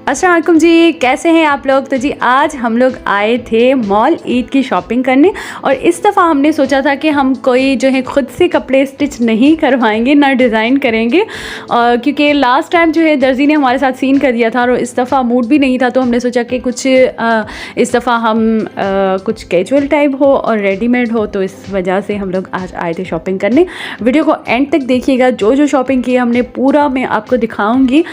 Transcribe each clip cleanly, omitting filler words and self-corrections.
अस्सलाम वालेकुम जी, कैसे हैं आप लोग। तो जी आज हम लोग आए थे मॉल ईद की शॉपिंग करने और इस दफ़ा हमने सोचा था कि हम कोई जो है ख़ुद से कपड़े स्टिच नहीं करवाएंगे, ना डिज़ाइन करेंगे, क्योंकि लास्ट टाइम जो है दर्जी ने हमारे साथ सीन कर दिया था और इस दफ़ा मूड भी नहीं था। तो हमने सोचा कि कुछ इस दफ़ा हम कुछ कैजुअल टाइप हो और रेडीमेड हो, तो इस वजह से हम लोग आज आए थे शॉपिंग करने। वीडियो को एंड तक देखिएगा, जो जो शॉपिंग की हमने पूरा मैं आपको दिखाऊँगी।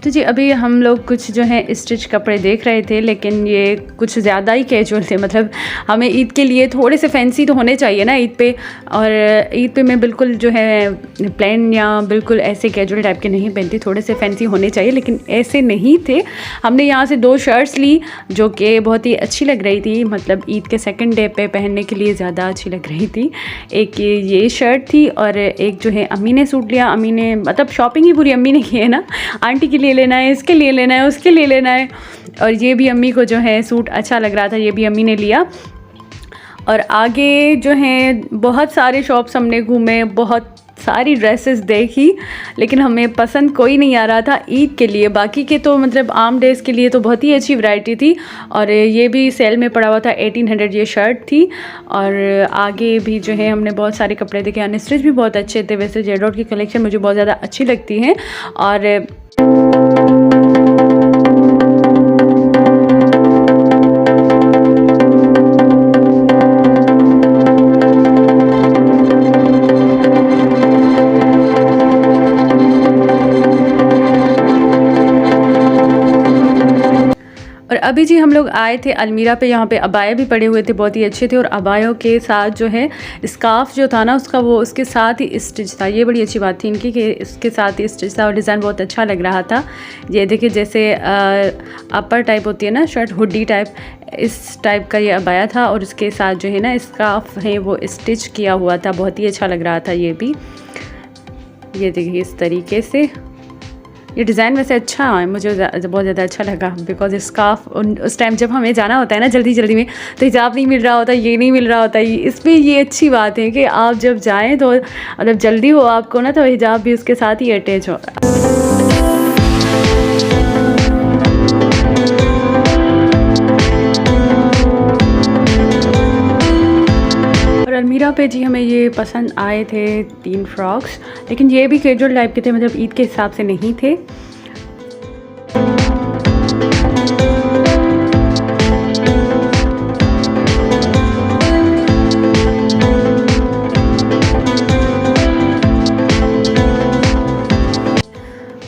तो जी अभी हम लोग कुछ जो है स्टिच कपड़े देख रहे थे, लेकिन ये कुछ ज़्यादा ही कैजुअल थे। मतलब हमें ईद के लिए थोड़े से फैंसी तो होने चाहिए ना ईद पे, और ईद पे मैं बिल्कुल जो है प्लेन या बिल्कुल ऐसे कैजुअल टाइप के नहीं पहनती, थोड़े से फैंसी होने चाहिए, लेकिन ऐसे नहीं थे। हमने यहाँ से 2 शर्ट्स ली जो कि बहुत ही अच्छी लग रही थी, मतलब ईद के सेकंड डे पे पहनने के लिए ज़्यादा अच्छी लग रही थी। एक ये शर्ट थी और एक जो है अम्मी ने सूट लिया। अम्मी ने मतलब शॉपिंग ही पूरी अम्मी ने की है ना, आंटी के लिए लेना है, इसके लिए लेना है, उसके लिए लेना है। और ये भी अम्मी को जो है सूट अच्छा लग रहा था, ये भी अम्मी ने लिया। और आगे जो है बहुत सारे शॉप्स हमने घूमे, बहुत सारी ड्रेसेस देखी, लेकिन हमें पसंद कोई नहीं आ रहा था ईद के लिए। बाकी के तो मतलब आम डेज़ के लिए तो बहुत ही अच्छी वैरायटी थी, और ये भी सेल में पड़ा हुआ था 1800 ये शर्ट थी। और आगे भी जो है हमने बहुत सारे कपड़े देखे, अनस्टिच भी बहुत अच्छे थे। वैसे जेडॉट की कलेक्शन मुझे बहुत ज़्यादा अच्छी लगती है। और अभी जी हम लोग आए थे अलमीरा पे, यहाँ पे अबाया भी पड़े हुए थे, बहुत ही अच्छे थे। और अबायों के साथ जो है स्कार्फ जो था ना उसका, वो उसके साथ ही स्टिच था। ये बड़ी अच्छी बात थी इनकी कि इसके साथ ही स्टिच था और डिज़ाइन बहुत अच्छा लग रहा था। ये देखिए जैसे अपर टाइप होती है ना शर्ट, हुडी टाइप, इस टाइप का ये अबाया था और इसके साथ जो है ना स्कार्फ है वो स्टिच किया हुआ था, बहुत ही अच्छा लग रहा था। ये भी ये देखिए इस तरीके से ये डिज़ाइन वैसे अच्छा है, मुझे बहुत ज़्यादा अच्छा लगा। बिकॉज स्कार्फ उस टाइम जब हमें जाना होता है ना जल्दी जल्दी में, तो हिजाब नहीं मिल रहा होता, ये नहीं मिल रहा होता। इसमें ये अच्छी बात है कि आप जब जाएं तो मतलब जल्दी हो आपको ना, तो हिजाब भी उसके साथ ही अटैच हो। अलमीरा पे जी हमें ये पसंद आए थे 3 फ्रॉक्स, लेकिन ये भी कैजुअल टाइप के थे, मतलब ईद के हिसाब से नहीं थे।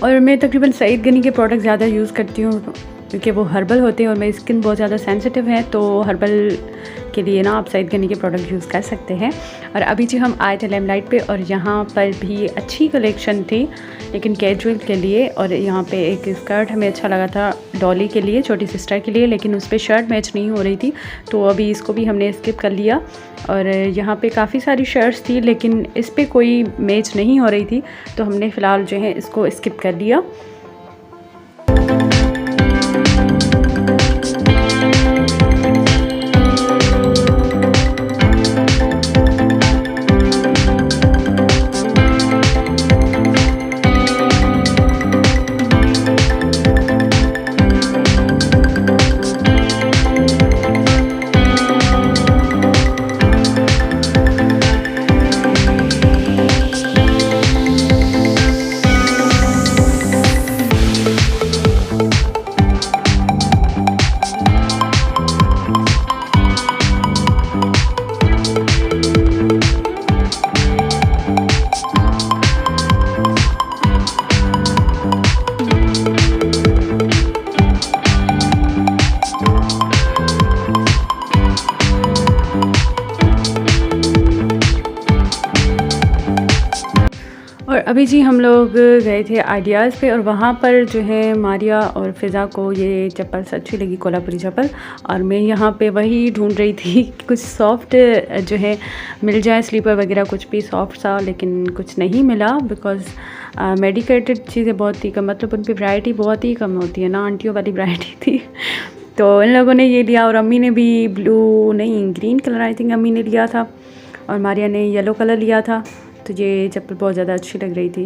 और मैं तकरीबन सईद गनी के प्रोडक्ट ज़्यादा यूज़ करती हूँ, क्योंकि वो हर्बल होते हैं और मेरी स्किन बहुत ज़्यादा सेंसिटिव है, तो हर्बल के लिए ना आप सईद गनी के प्रोडक्ट यूज़ कर सकते हैं। और अभी जी हम आए थे लेमलाइट पे, और यहाँ पर भी अच्छी कलेक्शन थी लेकिन कैजुअल के लिए। और यहाँ पे एक स्कर्ट हमें अच्छा लगा था डॉली के लिए, छोटी सिस्टर के लिए, लेकिन उस पर शर्ट मैच नहीं हो रही थी, तो अभी इसको भी हमने स्किप कर लिया। और यहाँ पे काफ़ी सारी शर्ट्स थी लेकिन इस पर कोई मैच नहीं हो रही थी, तो हमने फ़िलहाल जो है इसको स्किप कर लिया। और अभी जी हम लोग गए थे आइडियाज़ पे, और वहाँ पर जो है मारिया और फ़िज़ा को ये चप्पल अच्छी लगी, कोल्हापुरी चप्पल। और मैं यहाँ पे वही ढूंढ रही थी कुछ सॉफ्ट जो है मिल जाए, स्लीपर वगैरह कुछ भी सॉफ्ट सा, लेकिन कुछ नहीं मिला। बिकॉज़ मेडिकेटेड चीज़ें बहुत ही कम, मतलब उन पर वैरायटी बहुत ही कम होती है ना, आंटियों वाली वैरायटी थी। तो इन लोगों ने ये लिया, और अम्मी ने भी ब्लू नहीं ग्रीन कलर आई थिंक अम्मी ने लिया था, और मारिया ने येलो कलर लिया था। तो ये चप्पल बहुत ज़्यादा अच्छी लग रही थी।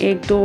1-2